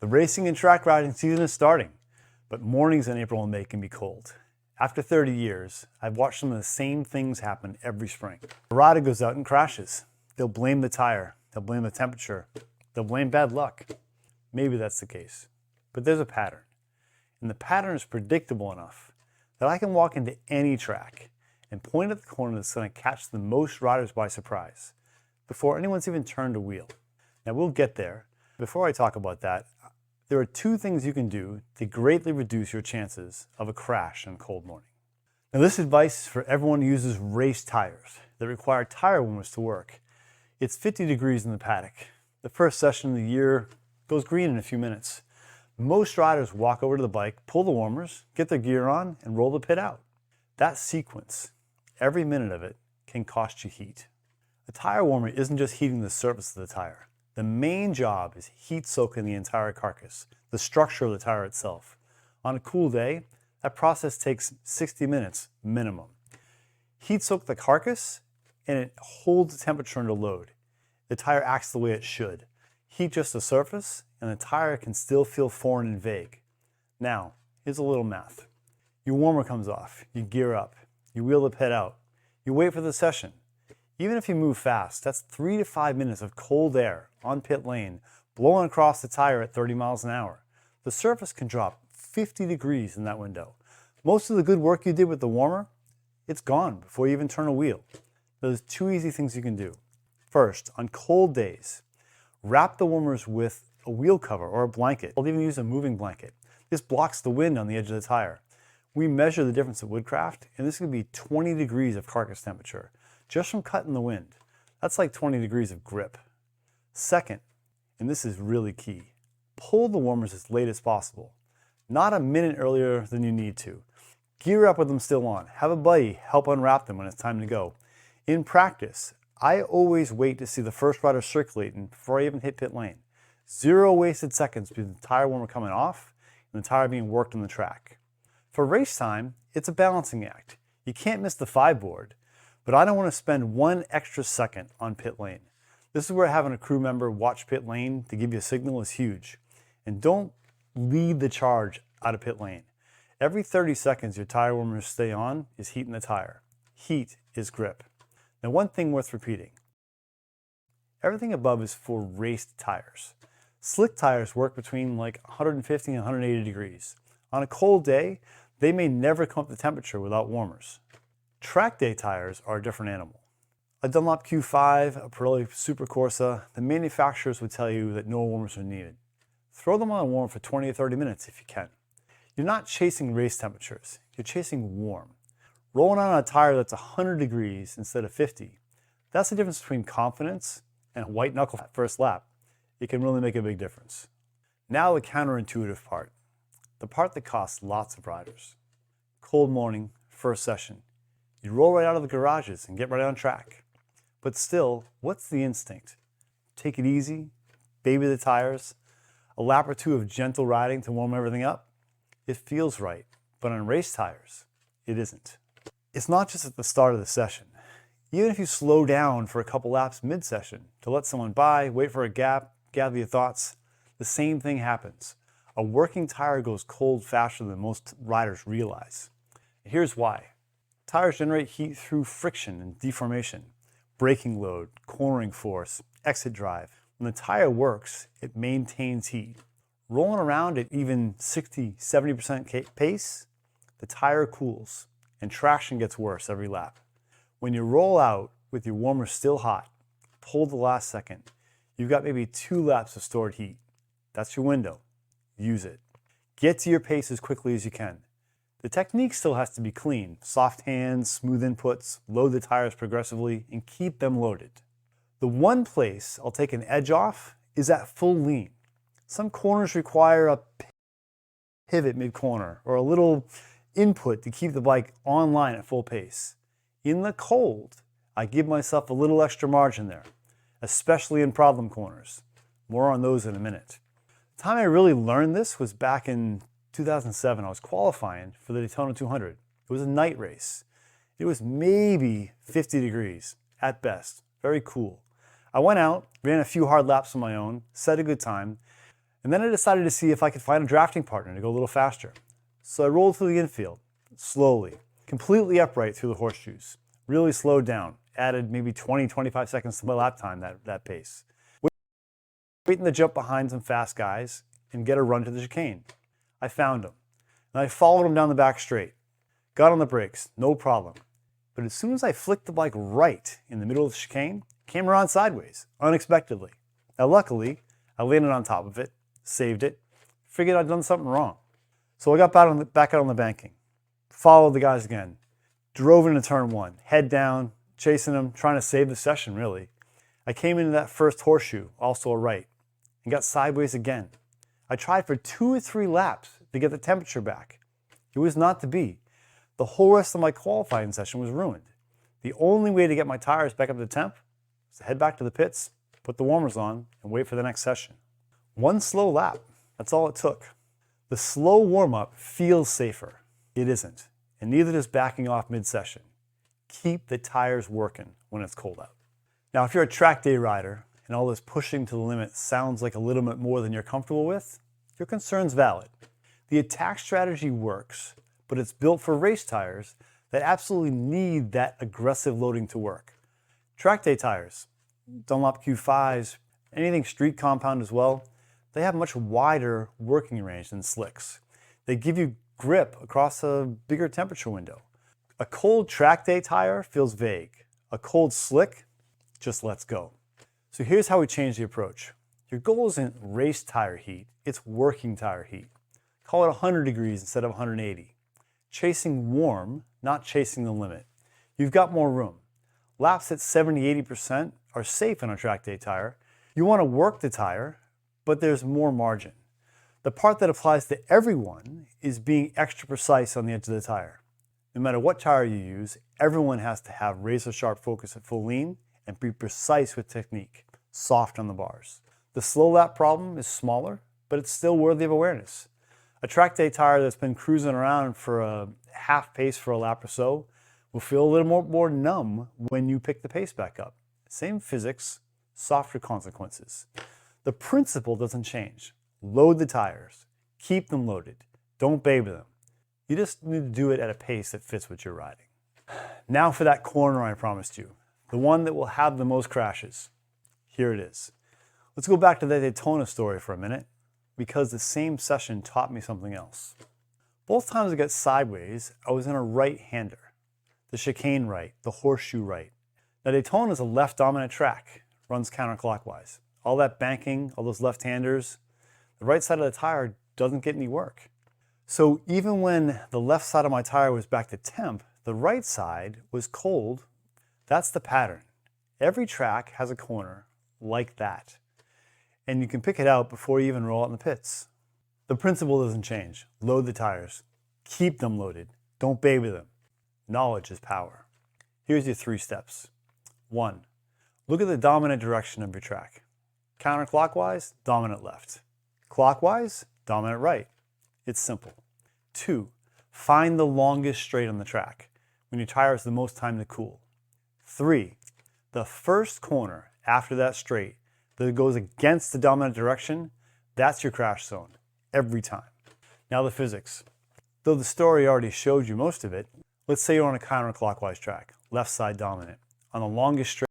The racing and track riding season is starting, but mornings in April and May can be cold. After 30 years, I've watched some of the same things happen every spring. A rider goes out and crashes. They'll blame the tire, they'll blame the temperature, they'll blame bad luck. Maybe that's the case, but there's a pattern. And the pattern is predictable enough that I can walk into any track and point at the corner that's going to catch the most riders by surprise before anyone's even turned a wheel. Now we'll get there. Before I talk about that, there are two things you can do to greatly reduce your chances of a crash on a cold morning. Now this advice is for everyone who uses race tires that require tire warmers to work. It's 50 degrees in the paddock. The first session of the year goes green in a few minutes. Most riders walk over to the bike, pull the warmers, get their gear on, and roll the pit out. That sequence, every minute of it, can cost you heat. A tire warmer isn't just heating the surface of the tire. The main job is heat soaking the entire carcass, the structure of the tire itself. On a cool day, that process takes 60 minutes minimum. Heat soak the carcass and it holds the temperature under load. The tire acts the way it should. Heat just the surface and the tire can still feel foreign and vague. Now, here's a little math. Your warmer comes off, you gear up, you wheel the pit out, you wait for the session. Even if you move fast, that's 3 to 5 minutes of cold air on pit lane blowing across the tire at 30 miles an hour. The surface can drop 50 degrees in that window. Most of the good work you did with the warmer, it's gone before you even turn a wheel. There's two easy things you can do. First, on cold days, wrap the warmers with a wheel cover or a blanket. I'll even use a moving blanket. This blocks the wind on the edge of the tire. We measure the difference at Woodcraft, and this could be 20 degrees of carcass temperature just from cutting the wind. That's like 20 degrees of grip. Second, and this is really key, pull the warmers as late as possible. Not a minute earlier than you need to. Gear up with them still on. Have a buddy help unwrap them when it's time to go. In practice, I always wait to see the first rider circulating before I even hit pit lane. 0 wasted seconds between the tire warmer coming off and the tire being worked on the track. For race time, it's a balancing act. You can't miss the 5 board, but I don't want to spend 1 extra second on pit lane. This is where having a crew member watch pit lane to give you a signal is huge. And don't lead the charge out of pit lane. Every 30 seconds your tire warmers stay on is heating the tire. Heat is grip. Now one thing worth repeating. Everything above is for raced tires. Slick tires work between like 150 and 180 degrees. On a cold day, they may never come up to temperature without warmers. Track day tires are a different animal. A Dunlop Q5, a Pirelli Super Corsa, the manufacturers would tell you that no warmers are needed. Throw them on a warm for 20 or 30 minutes if you can. You're not chasing race temperatures, you're chasing warm. Rolling on a tire that's 100 degrees instead of 50, that's the difference between confidence and a white knuckle first lap. It can really make a big difference. Now the counterintuitive part, the part that costs lots of riders. Cold morning, first session. You roll right out of the garages and get right on track. But still, what's the instinct? Take it easy, baby the tires, a lap or two of gentle riding to warm everything up. It feels right, but on race tires, it isn't. It's not just at the start of the session. Even if you slow down for a couple laps mid-session to let someone by, wait for a gap, gather your thoughts, the same thing happens. A working tire goes cold faster than most riders realize. Here's why. Tires generate heat through friction and deformation, braking load, cornering force, exit drive. When the tire works, it maintains heat. Rolling around at even 60–70% pace, the tire cools and traction gets worse every lap. When you roll out with your warmer still hot, pull the last second, you've got maybe 2 laps of stored heat. That's your window. Use it. Get to your pace as quickly as you can. The technique still has to be clean. Soft hands, smooth inputs, load the tires progressively, and keep them loaded. The one place I'll take an edge off is at full lean. Some corners require a pivot mid-corner or a little input to keep the bike online at full pace. In the cold, I give myself a little extra margin there, especially in problem corners. More on those in a minute. The time I really learned this was back in 2007. I was qualifying for the Daytona 200. It was a night race. It was maybe 50 degrees at best. Very cool. I went out, ran a few hard laps on my own, set a good time, And then I decided to see if I could find a drafting partner to go a little faster. So I rolled through the infield, slowly, completely upright through the horseshoes, really slowed down, added maybe 20-25 seconds to my lap time, that pace. Waiting to jump behind some fast guys and get a run to the chicane. I found him, and I followed him down the back straight. Got on the brakes, no problem. But as soon as I flicked the bike right in the middle of the chicane, it came around sideways, unexpectedly. Now luckily, I landed on top of it, saved it, figured I'd done something wrong. So I got back out on the banking, followed the guys again, drove into turn one, head down, chasing them, trying to save the session really. I came into that first horseshoe, also a right, and got sideways again. I tried for 2 or 3 laps to get the temperature back. It was not to be. The whole rest of my qualifying session was ruined. The only way to get my tires back up to temp was to head back to the pits, put the warmers on, and wait for the next session. 1 slow lap, that's all it took. The slow warm-up feels safer. It isn't, and neither does backing off mid-session. Keep the tires working when it's cold out. Now, if you're a track day rider and all this pushing to the limit sounds like a little bit more than you're comfortable with, your concern's valid. The attack strategy works, but it's built for race tires that absolutely need that aggressive loading to work. Track day tires, Dunlop Q5s, anything street compound as well, they have much wider working range than slicks. They give you grip across a bigger temperature window. A cold track day tire feels vague. A cold slick just lets go. So here's how we change the approach. Your goal isn't race tire heat, it's working tire heat. Call it 100 degrees instead of 180. Chasing warm, not chasing the limit. You've got more room. Laps at 70-80% are safe on a track day tire. You want to work the tire, but there's more margin. The part that applies to everyone is being extra precise on the edge of the tire. No matter what tire you use, everyone has to have razor sharp focus at full lean and be precise with technique, soft on the bars. The slow lap problem is smaller, but it's still worthy of awareness. A track day tire that's been cruising around for a half pace for a lap or so will feel a little more numb when you pick the pace back up. Same physics, softer consequences. The principle doesn't change. Load the tires. Keep them loaded. Don't baby them. You just need to do it at a pace that fits what you're riding. Now for that corner I promised you. The one that will have the most crashes. Here it is. Let's go back to the Daytona story for a minute, because the same session taught me something else. Both times I got sideways, I was in a right-hander. The chicane right, the horseshoe right. Now Daytona is a left-dominant track, runs counterclockwise. All that banking, all those left-handers, the right side of the tire doesn't get any work. So even when the left side of my tire was back to temp, the right side was cold. That's the pattern. Every track has a corner like that. And you can pick it out before you even roll out in the pits. The principle doesn't change. Load the tires. Keep them loaded. Don't baby them. Knowledge is power. Here's your 3 steps. 1. Look at the dominant direction of your track. Counterclockwise, dominant left. Clockwise, dominant right. It's simple. 2. Find the longest straight on the track, when your tire has the most time to cool. 3. The first corner after that straight that goes against the dominant direction, that's your crash zone, every time. Now the physics. Though the story already showed you most of it, let's say you're on a counterclockwise track, left side dominant. On the longest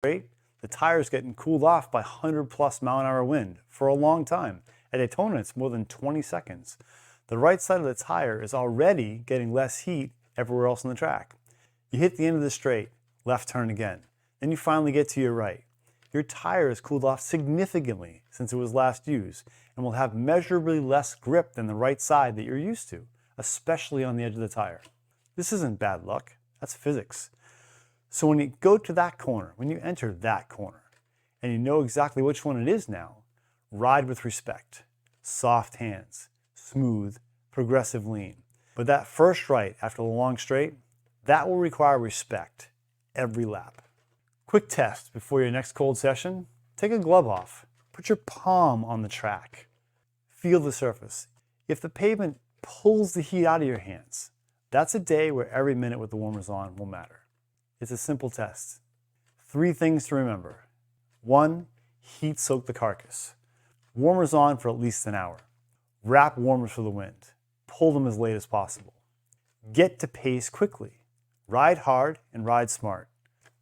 straight, the tire's getting cooled off by 100+ mile-an-hour wind for a long time. At Daytona, it's more than 20 seconds. The right side of the tire is already getting less heat everywhere else on the track. You hit the end of the straight, left turn again. Then you finally get to your right. Your tire is cooled off significantly since it was last used and will have measurably less grip than the right side that you're used to, especially on the edge of the tire. This isn't bad luck, that's physics. So when you go to that corner, when you enter that corner, and you know exactly which one it is now, ride with respect, soft hands, smooth, progressive lean. But that first right after the long straight, that will require respect every lap. Quick test before your next cold session. Take a glove off. Put your palm on the track. Feel the surface. If the pavement pulls the heat out of your hands, that's a day where every minute with the warmers on will matter. It's a simple test. 3 things to remember. 1, heat soak the carcass. Warmers on for at least an hour. Wrap warmers for the wind. Pull them as late as possible. Get to pace quickly. Ride hard and ride smart.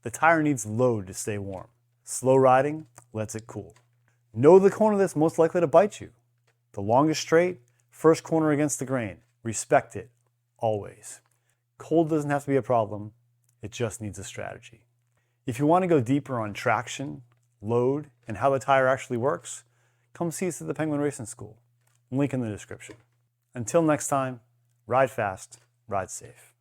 The tire needs load to stay warm. Slow riding lets it cool. Know the corner that's most likely to bite you. The longest straight, first corner against the grain. Respect it, always. Cold doesn't have to be a problem, it just needs a strategy. If you want to go deeper on traction, load, and how the tire actually works, come see us at the Penguin Racing School. Link in the description. Until next time, ride fast, ride safe.